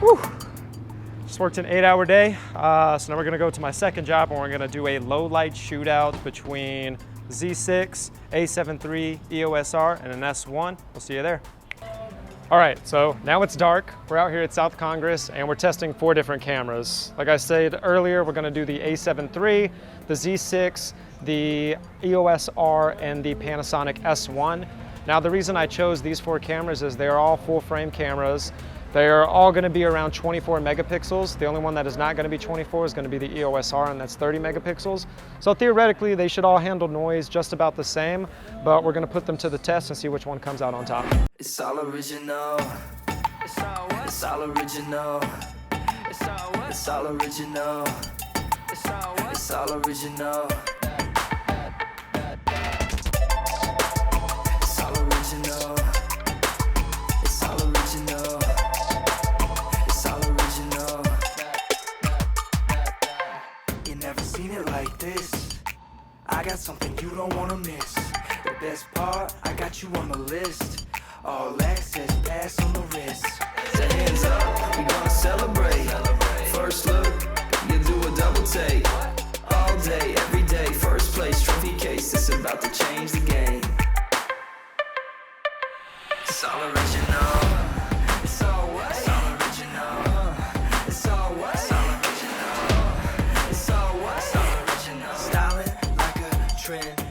Whew. Just worked an 8-hour day. So now we're gonna go to my second job and we're gonna do a low light shootout between Z6, A7III, EOS R, and an S1. We'll see you there. All right, so now it's dark. We're out here at South Congress and we're testing 4 different cameras. Like I said earlier, we're gonna do the A7III, the Z6, the EOS R, and the Panasonic S1. Now the reason I chose these 4 cameras is they're all full frame cameras. They're all gonna be around 24 megapixels. The only one that is not gonna be 24 is gonna be the EOS R, and that's 30 megapixels. So theoretically, they should all handle noise just about the same, but we're gonna put them to the test and see which one comes out on top. It's all original. It's all what? It's all original. It's all what? It's all original. It's all what? It's all original. It's all original. It's all original. It's all original. You never seen it like this. I got something you don't wanna miss. The best part, I got you on the list. All access, pass on the wrist. So hands up, we gonna celebrate. First look, you do a double take. All day, every day, first place, trophy case. It's about to change the game. It's all original. It's all what? It's all original. It's all what? It's all original. It's all what? It's all original. Styling like a trend.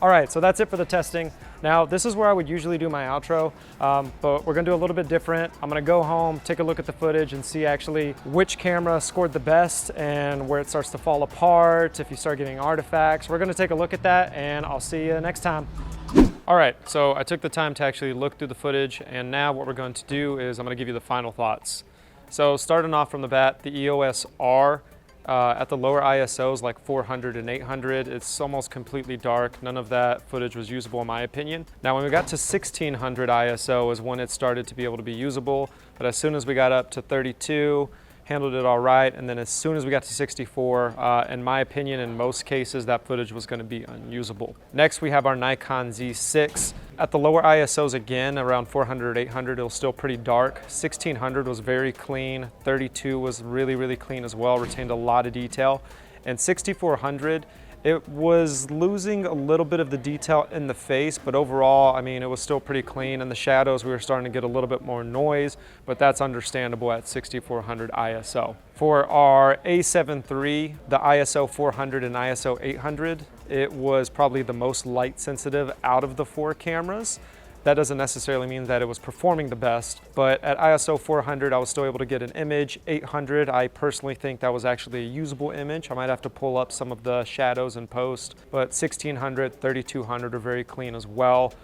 All right, so that's it for the testing. Now, this is where I would usually do my outro, but we're gonna do a little bit different. I'm gonna go home, take a look at the footage and see actually which camera scored the best and where it starts to fall apart, if you start getting artifacts. We're gonna take a look at that and I'll see you next time. All right, so I took the time to actually look through the footage, and now what we're going to do is I'm gonna give you the final thoughts. So starting off from the bat, the EOS R, at the lower ISOs like 400 and 800, it's almost completely dark. None of that footage was usable in my opinion. Now when we got to 1600 ISO is when it started to be able to be usable, but as soon as we got up to 32, handled it all right, and then as soon as we got to 64, in my opinion, in most cases, that footage was gonna be unusable. Next, we have our Nikon Z6. At the lower ISOs again, around 400, 800, it was still pretty dark. 1600 was very clean. 32 was really, really clean as well, retained a lot of detail. And 6400, it was losing a little bit of the detail in the face, but overall, I mean, it was still pretty clean. In the shadows, we were starting to get a little bit more noise, but that's understandable at 6400 ISO. For our A7III, the ISO 400 and ISO 800, it was probably the most light sensitive out of the 4 cameras. That doesn't necessarily mean that it was performing the best, but at ISO 400, I was still able to get an image. 800, I personally think that was actually a usable image. I might have to pull up some of the shadows in post, but 1600, 3200 are very clean as well.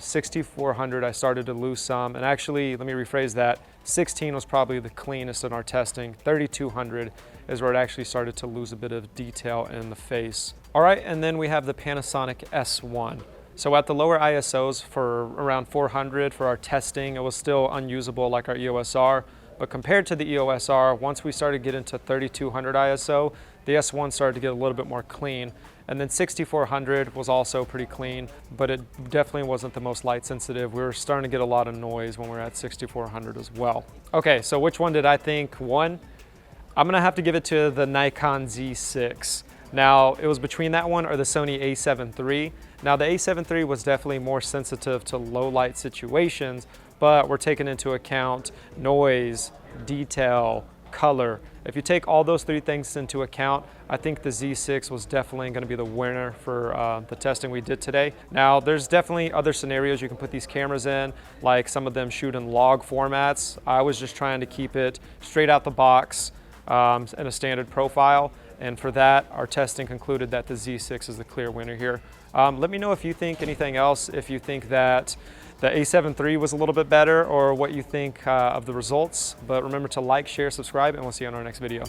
6400, I started to lose some, and actually, let me rephrase that. 16 was probably the cleanest in our testing. 3200 is where it actually started to lose a bit of detail in the face. All right, and then we have the Panasonic S1. So at the lower ISOs for around 400 for our testing, it was still unusable like our EOS R. But compared to the EOS R, once we started getting to 3200 ISO, the S1 started to get a little bit more clean. And then 6400 was also pretty clean, but it definitely wasn't the most light sensitive. We were starting to get a lot of noise when we were at 6400 as well. Okay, so which one did I think won? I'm gonna have to give it to the Nikon Z6. Now, it was between that one or the Sony A7III. Now, the A7III was definitely more sensitive to low light situations, but we're taking into account noise, detail, color. if you take all those three things into account, I think the Z6 was definitely going to be the winner for the testing we did today. Now, there's definitely other scenarios you can put these cameras in, like some of them shoot in log formats. I was just trying to keep it straight out the box in a standard profile. And for that, our testing concluded that the Z6 is the clear winner here. Let me know if you think anything else, if you think that the A7 III was a little bit better, or what you think of the results. But remember to like, share, subscribe, and we'll see you on our next video.